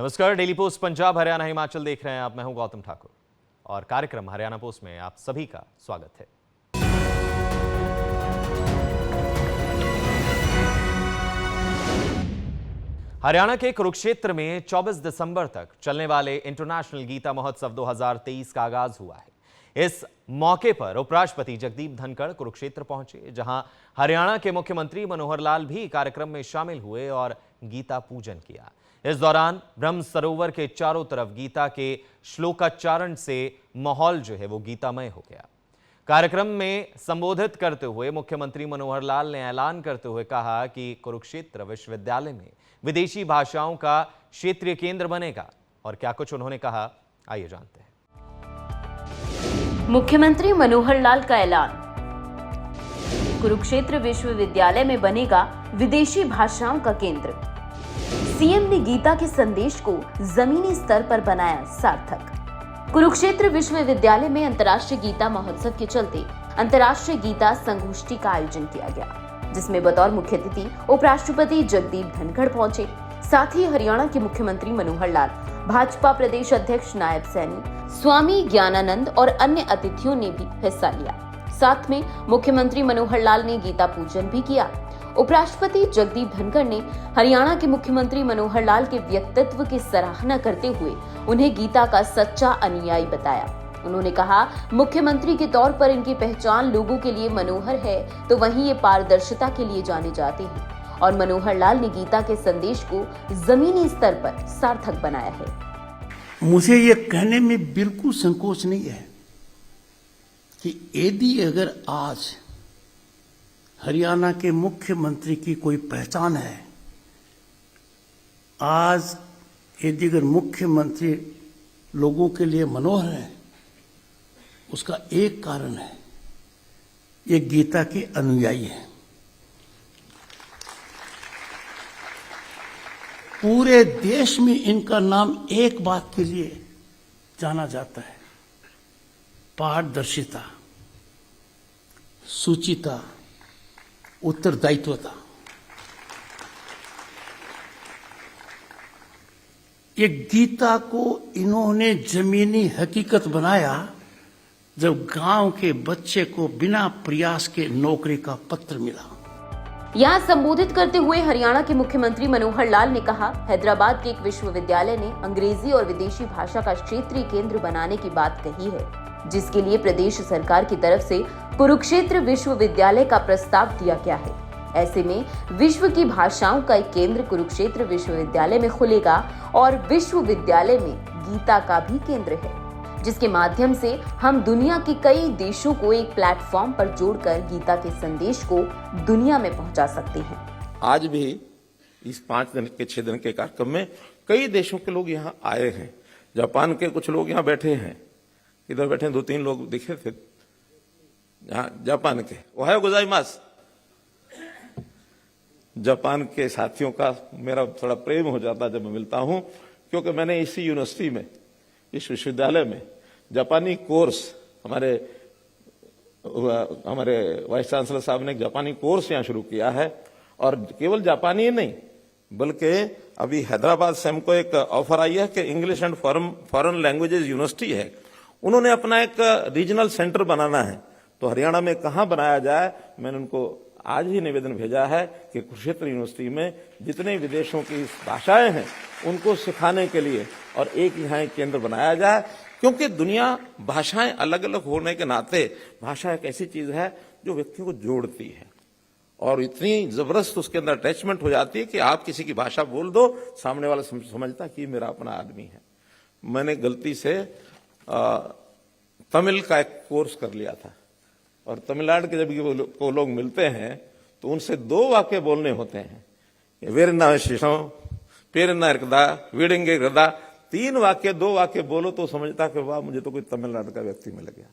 नमस्कार, daily post Punjab Haryana Himachal देख रहे हैं आप। मैं हूं गौतम ठाकुर और कार्यक्रम हरियाणा पोस्ट में आप सभी का स्वागत है। हरियाणा के कुरुक्षेत्र में 24 दिसंबर तक चलने वाले इंटरनेशनल गीता महोत्सव 2023 का आगाज हुआ है। इस मौके पर उपराष्ट्रपति जगदीप धनखड़ कुरुक्षेत्र पहुंचे, जहां हरियाणा के मुख्यमंत्री मनोहर लाल भी कार्यक्रम में शामिल हुए और गीता पूजन किया। इस दौरान ब्रह्म सरोवर के चारों तरफ गीता के श्लोकाचारण से माहौल जो है वो गीतामय हो गया। कार्यक्रम में संबोधित करते हुए मुख्यमंत्री मनोहर लाल ने ऐलान करते हुए कहा कि कुरुक्षेत्र विश्वविद्यालय में विदेशी भाषाओं का क्षेत्रीय केंद्र बनेगा। और क्या कुछ उन्होंने कहा, आइए जानते हैं। मुख्यमंत्री मनोहर लाल का ऐलान। कुरुक्षेत्र विश्वविद्यालय में बनेगा विदेशी भाषाओं का केंद्र। सीएम ने गीता के संदेश को जमीनी स्तर पर बनाया सार्थक। कुरुक्षेत्र विश्वविद्यालय में अंतर्राष्ट्रीय गीता महोत्सव के चलते अंतर्राष्ट्रीय गीता संगोष्ठी का आयोजन किया गया, जिसमें बतौर मुख्य अतिथि उपराष्ट्रपति जगदीप धनखड़ पहुंचे। साथ ही हरियाणा के मुख्यमंत्री मनोहर लाल, भाजपा प्रदेश अध्यक्ष नायब सैनी, स्वामी ज्ञानानंद और अन्य अतिथियों ने भी हिस्सा लिया। साथ में मुख्यमंत्री मनोहर लाल ने गीता पूजन भी किया। उपराष्ट्रपति जगदीप धनखड़ ने हरियाणा के मुख्यमंत्री मनोहर लाल के व्यक्तित्व की सराहना करते हुए उन्हें गीता का सच्चा अनुयायी बताया। उन्होंने कहा, मुख्यमंत्री के तौर पर इनकी पहचान लोगों के लिए मनोहर है, तो वहीं ये पारदर्शिता के लिए जाने जाते हैं। और मनोहर लाल ने गीता के संदेश को जमीनी स्तर पर सार्थक बनाया है। मुझे ये कहने में बिल्कुल संकोच नहीं है कि यदि अगर आज हरियाणा के मुख्यमंत्री की कोई पहचान है, आज यदि अगर मुख्यमंत्री लोगों के लिए मनोहर है, उसका एक कारण है, ये गीता के अनुयायी हैं। पूरे देश में इनका नाम एक बात के लिए जाना जाता है, पारदर्शिता, सुचिता, उत्तरदायित्वता। ये गीता को इन्होंने जमीनी हकीकत बनाया जब गांव के बच्चे को बिना प्रयास के नौकरी का पत्र मिला। यहाँ संबोधित करते हुए हरियाणा के मुख्यमंत्री मनोहर लाल ने कहा, हैदराबाद के एक विश्वविद्यालय ने अंग्रेजी और विदेशी भाषा का क्षेत्रीय केंद्र बनाने की बात कही है, जिसके लिए प्रदेश सरकार की तरफ से कुरुक्षेत्र विश्वविद्यालय का प्रस्ताव दिया गया है। ऐसे में विश्व की भाषाओं का एक केंद्र कुरुक्षेत्र विश्वविद्यालय में खुलेगा और विश्वविद्यालय में गीता का भी केंद्र है, जिसके माध्यम से हम दुनिया के कई देशों को एक प्लेटफॉर्म पर जोड़कर गीता के संदेश को दुनिया में पहुंचा सकते हैं। आज भी इस 5 दिन के 6 दिन के कार्यक्रम में कई देशों के लोग यहाँ आए हैं। जापान के कुछ लोग यहाँ बैठे हैं, इधर बैठे 2-3 लोग दिखे थे यहाँ जापान के। ओहायो गोजाइमास। जापान के साथियों का मेरा थोड़ा प्रेम हो जाता जब मैं मिलता हूं, क्योंकि मैंने इसी यूनिवर्सिटी में, इस विश्वविद्यालय में जापानी कोर्स, हमारे वाइस चांसलर साहब ने एक जापानी कोर्स यहाँ शुरू किया है। और केवल जापानी ही नहीं, बल्कि अभी हैदराबाद से हमको एक ऑफर आई है कि English and foreign languages university है, उन्होंने अपना एक रीजनल सेंटर बनाना है। तो हरियाणा में कहां बनाया जाए, मैंने उनको आज ही निवेदन भेजा है कि कुरुक्षेत्र यूनिवर्सिटी में जितने विदेशों की भाषाएं हैं उनको सिखाने के लिए और एक यहाँ एक केंद्र बनाया जाए। क्योंकि दुनिया भाषाएं अलग अलग होने के नाते भाषा एक ऐसी चीज है जो व्यक्तियों को जोड़ती है और इतनी जबरदस्त उसके अंदर अटैचमेंट हो जाती है कि आप किसी की भाषा बोल दो, सामने वाला समझता कि मेरा अपना आदमी है। मैंने गलती से तमिल का एक कोर्स कर लिया था और तमिलनाडु के जब वो लोग मिलते हैं तो उनसे 2 वाक्य बोलने होते हैं, वेरना शिशो पेरना इरकदा वीडेंगे इरकदा। 3 वाक्य 2 वाक्य बोलो तो समझता कि वाह, मुझे तो कोई तमिलनाडु का व्यक्ति मिल गया।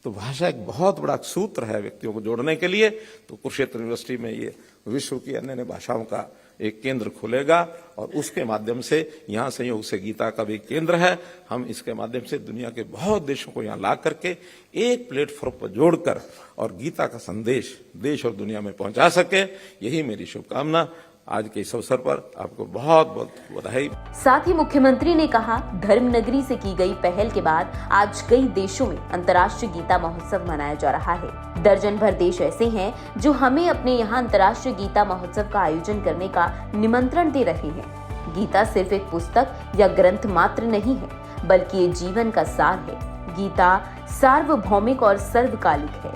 तो भाषा एक बहुत बड़ा सूत्र है व्यक्तियों को जोड़ने के लिए। तो कुरुक्षेत्र यूनिवर्सिटी में ये विश्व की अन्य भाषाओं का एक केंद्र खुलेगा और उसके माध्यम से यहाँ संयोग से गीता का भी केंद्र है। हम इसके माध्यम से दुनिया के बहुत देशों को यहाँ ला करके एक प्लेटफॉर्म पर जोड़कर और गीता का संदेश देश और दुनिया में पहुंचा सके, यही मेरी शुभकामना। आज के इस अवसर पर आपको बहुत बहुत बधाई। साथ ही मुख्यमंत्री ने कहा, धर्म नगरी से की गई पहल के बाद आज कई देशों में अंतर्राष्ट्रीय गीता महोत्सव मनाया जा रहा है। दर्जन भर देश ऐसे हैं जो हमें अपने यहाँ अंतर्राष्ट्रीय गीता महोत्सव का आयोजन करने का निमंत्रण दे रहे हैं। गीता सिर्फ एक पुस्तक या ग्रंथ मात्र नहीं है, बल्कि ये जीवन का सार है। गीता सार्वभौमिक और सर्वकालिक है।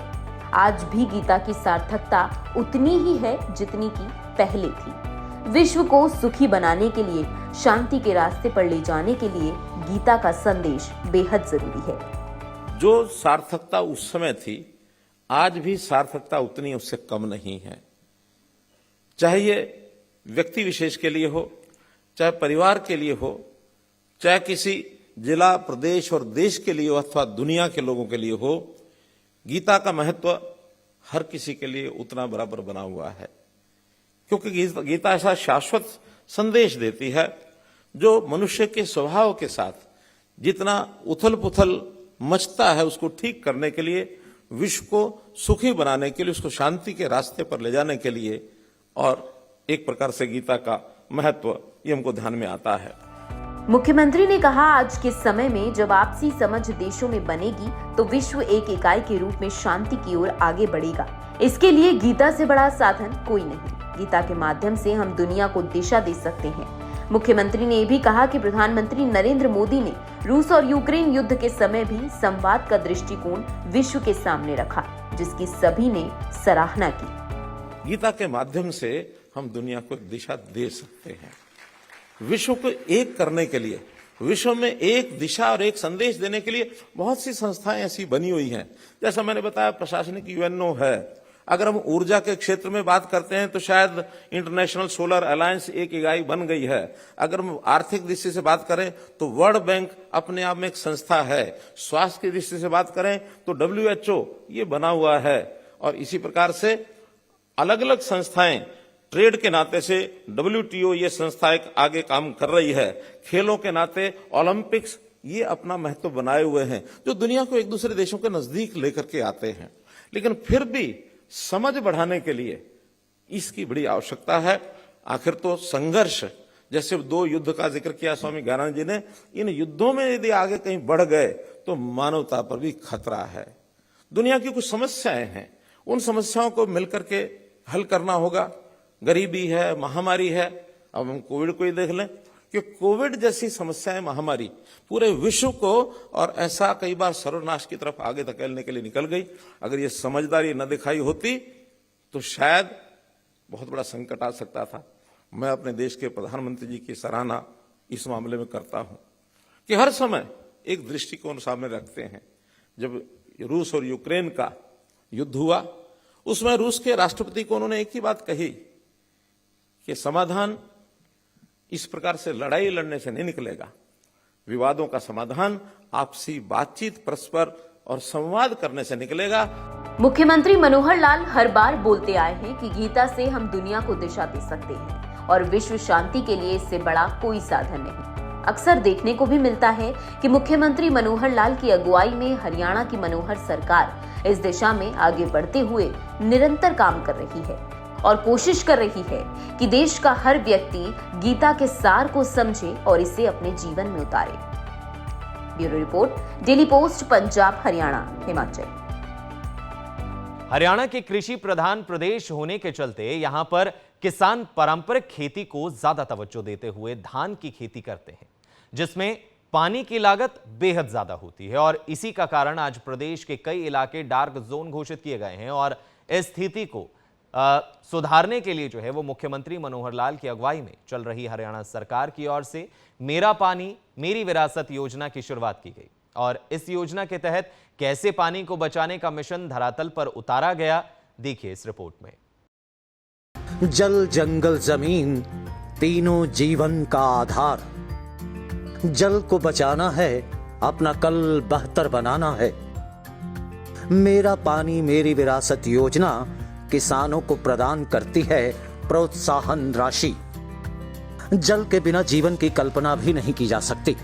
आज भी गीता की सार्थकता उतनी ही है जितनी की पहले थी। विश्व को सुखी बनाने के लिए, शांति के रास्ते पर ले जाने के लिए गीता का संदेश बेहद जरूरी है। जो सार्थकता उस समय थी, आज भी सार्थकता उतनी उससे कम नहीं है। चाहे ये व्यक्ति विशेष के लिए हो, चाहे परिवार के लिए हो, चाहे किसी जिला, प्रदेश और देश के लिए हो, अथवा दुनिया के लोगों के लिए हो, गीता का महत्व हर किसी के लिए उतना बराबर बना हुआ है। क्योंकि गीता ऐसा शाश्वत संदेश देती है जो मनुष्य के स्वभाव के साथ जितना उथल पुथल मचता है, उसको ठीक करने के लिए, विश्व को सुखी बनाने के लिए, उसको शांति के रास्ते पर ले जाने के लिए, और एक प्रकार से गीता का महत्व ये हमको ध्यान में आता है। मुख्यमंत्री ने कहा, आज के समय में जब आपसी समझ देशों में बनेगी तो विश्व एक इकाई के रूप में शांति की ओर आगे बढ़ेगा। इसके लिए गीता से बड़ा साधन कोई नहीं। गीता के माध्यम से हम दुनिया को दिशा दे सकते हैं। मुख्यमंत्री ने भी कहा कि प्रधानमंत्री नरेंद्र मोदी ने रूस और यूक्रेन युद्ध के समय भी संवाद का दृष्टिकोण विश्व के सामने रखा, जिसकी सभी ने सराहना की। गीता के माध्यम से हम दुनिया को दिशा दे सकते हैं। विश्व को एक करने के लिए, विश्व में एक दिशा और एक संदेश देने के लिए बहुत सी संस्थाएं ऐसी बनी हुई हैं। जैसा मैंने बताया, प्रशासनिक यूएनओ है। अगर हम ऊर्जा के क्षेत्र में बात करते हैं तो शायद इंटरनेशनल सोलर अलायंस एक इकाई बन गई है। अगर हम आर्थिक दृष्टि से बात करें तो वर्ल्ड बैंक अपने आप में एक संस्था है। स्वास्थ्य की दृष्टि से बात करें तो WHO ये बना हुआ है। और इसी प्रकार से अलग अलग संस्थाएं, ट्रेड के नाते से WTO ये संस्था एक आगे काम कर रही है। खेलों के नाते ओलंपिक्स ये अपना महत्व बनाए हुए हैं, जो दुनिया को एक दूसरे देशों के नजदीक लेकर के आते हैं। लेकिन फिर भी समझ बढ़ाने के लिए इसकी बड़ी आवश्यकता है। आखिर तो संघर्ष, जैसे 2 युद्ध का जिक्र किया स्वामी ज्ञानानंद जी ने, इन युद्धों में यदि आगे कहीं बढ़ गए तो मानवता पर भी खतरा है। दुनिया की कुछ समस्याएं हैं, उन समस्याओं को मिलकर के हल करना होगा। गरीबी है, महामारी है। अब हम कोविड को ही देख लें कि कोविड जैसी समस्याएं, महामारी पूरे विश्व को और ऐसा कई बार सर्वनाश की तरफ आगे धकेलने के लिए निकल गई। अगर ये समझदारी न दिखाई होती तो शायद बहुत बड़ा संकट आ सकता था। मैं अपने देश के प्रधानमंत्री जी की सराहना इस मामले में करता हूं कि हर समय एक दृष्टिकोण सामने रखते हैं। जब रूस और यूक्रेन का युद्ध हुआ, उसमें रूस के राष्ट्रपति को उन्होंने एक ही बात कही कि समाधान इस प्रकार से लड़ाई लड़ने से नहीं निकलेगा। विवादों का समाधान आपसी बातचीत, परस्पर और संवाद करने से निकलेगा। मुख्यमंत्री मनोहर लाल हर बार बोलते आए हैं कि गीता से हम दुनिया को दिशा दे सकते हैं और विश्व शांति के लिए इससे बड़ा कोई साधन नहीं। अक्सर देखने को भी मिलता है कि मुख्यमंत्री मनोहर लाल की अगुवाई में हरियाणा की मनोहर सरकार इस दिशा में आगे बढ़ते हुए निरंतर काम कर रही है और कोशिश कर रही है कि देश का हर व्यक्ति गीता के सार को समझे और इसे अपने जीवन में उतारे। Bureau report, daily post, Punjab, Haryana, Himachal. Haryana के कृषि प्रधान प्रदेश होने के चलते यहां पर किसान पारंपरिक खेती को ज्यादा तवज्जो देते हुए धान की खेती करते हैं, जिसमें पानी की लागत बेहद ज्यादा होती है। और इसी का कारण आज प्रदेश के कई इलाके डार्क जोन घोषित किए गए हैं। और इस स्थिति को सुधारने के लिए जो है वो मुख्यमंत्री मनोहर लाल की अगुवाई में चल रही हरियाणा सरकार की ओर से मेरा पानी मेरी विरासत योजना की शुरुआत की गई। और इस योजना के तहत कैसे पानी को बचाने का मिशन धरातल पर उतारा गया, देखिए इस रिपोर्ट में। जल, जंगल, जमीन तीनों जीवन का आधार। जल को बचाना है, अपना कल बेहतर बनाना है। मेरा पानी मेरी विरासत योजना किसानों को प्रदान करती है प्रोत्साहन राशि। जल के बिना जीवन की कल्पना भी नहीं की जा सकती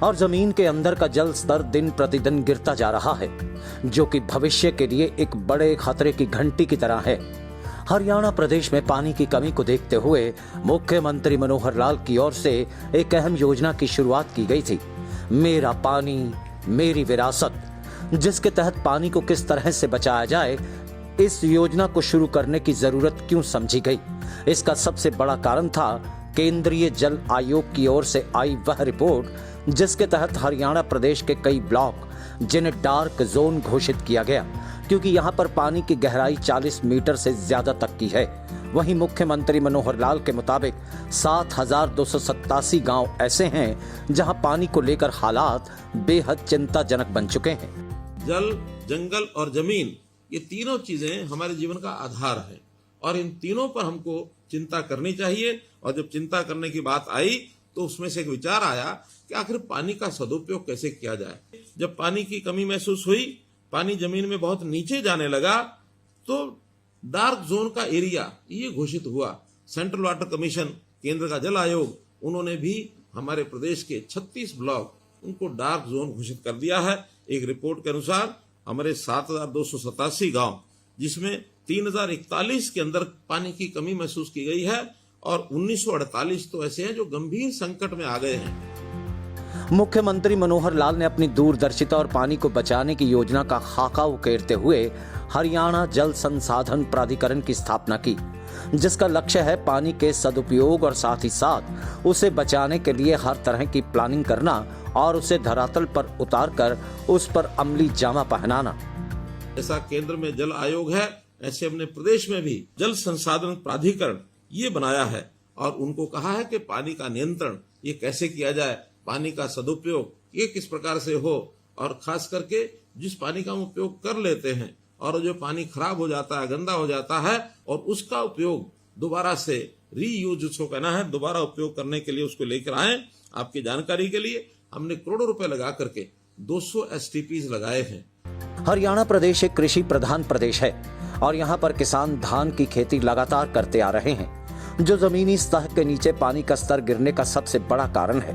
और जमीन के अंदर का जल स्तर दिन प्रतिदिन गिरता जा रहा है, जो कि भविष्य के लिए एक बड़े खतरे की घंटी की तरह है। हरियाणा प्रदेश में पानी की कमी को देखते हुए मुख्यमंत्री मनोहर लाल की ओर से एक अहम योजना की शुरुआत की गई थी, मेरा पानी मेरी विरासत, जिसके तहत पानी को किस तरह से बचाया जाए, इस योजना को शुरू करने की जरूरत क्यों समझी गई। इसका सबसे बड़ा कारण था केंद्रीय जल आयोग की ओर से आई वह रिपोर्ट, जिसके तहत हरियाणा प्रदेश के कई ब्लॉक जिन्हें डार्क जोन घोषित किया गया, क्योंकि यहां पर पानी की गहराई 40 मीटर से ज्यादा तक की है। वहीं मुख्यमंत्री मनोहर लाल के मुताबिक 7,287 गांव ऐसे हैं जहां पानी को लेकर हालात बेहद चिंताजनक बन चुके हैं। जल, जंगल और जमीन, ये तीनों चीजें हमारे जीवन का आधार है और इन तीनों पर हमको चिंता करनी चाहिए। और जब चिंता करने की बात आई तो उसमें से एक विचार आया कि आखिर पानी का सदुपयोग कैसे किया जाए। जब पानी की कमी महसूस हुई, पानी जमीन में बहुत नीचे जाने लगा, तो डार्क जोन का एरिया ये घोषित हुआ। सेंट्रल वाटर कमीशन, केंद्र का जल आयोग, उन्होंने भी हमारे प्रदेश के 36 ब्लॉक उनको डार्क जोन घोषित कर दिया है। एक रिपोर्ट के अनुसार हमारे 7,287 गांव, जिसमें 3,041 के अंदर पानी की कमी महसूस की गई है और 1948 तो ऐसे हैं जो गंभीर संकट में आ गए हैं। मुख्यमंत्री मनोहर लाल ने अपनी दूरदर्शिता और पानी को बचाने की योजना का खाका उकेरते हुए हरियाणा जल संसाधन प्राधिकरण की स्थापना की, जिसका लक्ष्य है पानी के सदुपयोग और साथ ही साथ उसे बचाने के लिए हर तरह की प्लानिंग करना और उसे धरातल पर उतारकर उस पर अमली जामा पहनाना। ऐसा केंद्र में जल आयोग है, ऐसे अपने प्रदेश में भी जल संसाधन प्राधिकरण ये बनाया है और उनको कहा है कि पानी का नियंत्रण ये कैसे किया जाए, पानी का सदुपयोग ये किस प्रकार से हो, और खास करके जिस पानी का हम उपयोग कर लेते हैं और जो पानी खराब हो जाता है, गंदा हो जाता है, और उसका उपयोग दोबारा से रीयूज, उसको कहना है दोबारा उपयोग करने के लिए उसको लेकर आए। आपकी जानकारी के लिए हमने करोड़ों रुपए लगा करके 200 STPs लगाए हैं। हरियाणा प्रदेश एक कृषि प्रधान प्रदेश है और यहाँ पर किसान धान की खेती लगातार करते आ रहे हैं, जो जमीनी सतह के नीचे पानी का स्तर गिरने का सबसे बड़ा कारण है,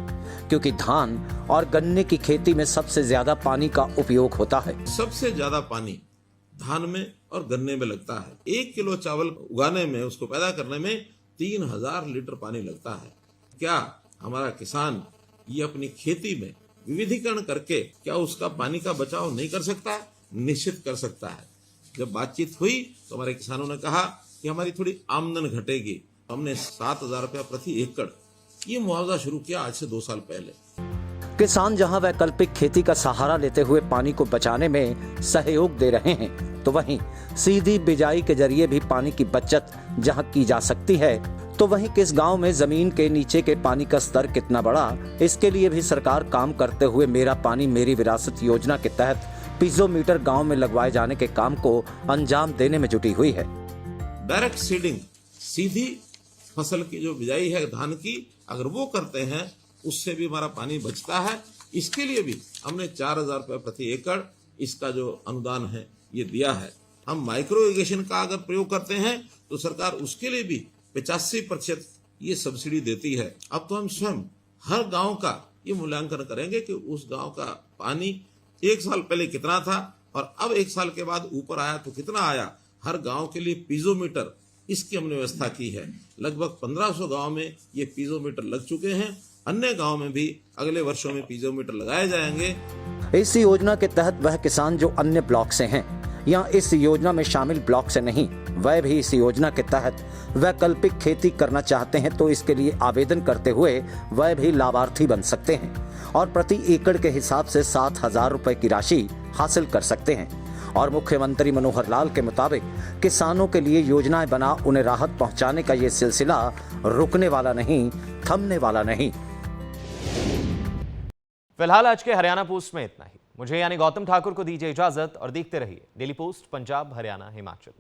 क्योंकि धान और गन्ने की खेती में सबसे ज्यादा पानी का उपयोग होता है। सबसे ज्यादा पानी धान में और गन्ने में लगता है। 1 किलो चावल उगाने में, उसको पैदा करने में 3,000 लीटर पानी लगता है। क्या हमारा किसान ये अपनी खेती में विविधीकरण करके क्या उसका पानी का बचाव नहीं कर सकता है? निश्चित कर सकता है। जब बातचीत हुई तो हमारे किसानों ने कहा कि हमारी थोड़ी आमदन घटेगी। हमने 7,000 रुपया प्रति एकड़ ये मुआवजा शुरू किया आज से 2 साल पहले। किसान जहां वैकल्पिक खेती का सहारा लेते हुए पानी को बचाने में सहयोग दे रहे हैं, तो वहीं सीधी बिजाई के जरिए भी पानी की बचत जहां की जा सकती है, तो वहीं किस गांव में जमीन के नीचे के पानी का स्तर कितना बड़ा, इसके लिए भी सरकार काम करते हुए मेरा पानी मेरी विरासत योजना के तहत पीजोमीटर गांव में लगवाए जाने के काम को अंजाम देने में जुटी हुई है। डायरेक्ट सीडिंग, सीधी फसल की जो बिजाई है धान की, अगर वो करते हैं उससे भी हमारा पानी बचता है। इसके लिए भी हमने 4,000 रुपये प्रति एकड़ इसका जो अनुदान है ये दिया है। हम माइक्रो इरिगेशन का अगर प्रयोग करते हैं तो सरकार उसके लिए भी 85% ये सब्सिडी देती है। अब तो हम स्वयं हर गांव का ये मूल्यांकन करेंगे कि उस गांव का पानी 1 साल पहले कितना था और अब 1 साल के बाद ऊपर आया तो कितना आया। हर गांव के लिए पीजोमीटर इसकी हमने व्यवस्था की है। लगभग 1500 गांव में ये पीजोमीटर लग चुके हैं। अन्य गांव में भी अगले वर्षों में पीजोमीटर लगाए जाएंगे। इस योजना के तहत वह किसान जो अन्य ब्लॉक से हैं या इस योजना में शामिल ब्लॉक से नहीं, वह भी इस योजना के तहत वैकल्पिक खेती करना चाहते हैं तो इसके लिए आवेदन करते हुए वह भी लाभार्थी बन सकते हैं और प्रति एकड़ के हिसाब से 7,000 रुपए की राशि हासिल कर सकते हैं। और मुख्यमंत्री मनोहर लाल के मुताबिक किसानों के लिए योजनाएं बना उन्हें राहत पहुंचाने का ये सिलसिला रुकने वाला नहीं, थमने वाला नहीं। फिलहाल आज के हरियाणा पोस्ट में इतना ही। मुझे यानी गौतम ठाकुर को दीजिए इजाजत और देखते रहिए डेली पोस्ट पंजाब, हरियाणा, हिमाचल।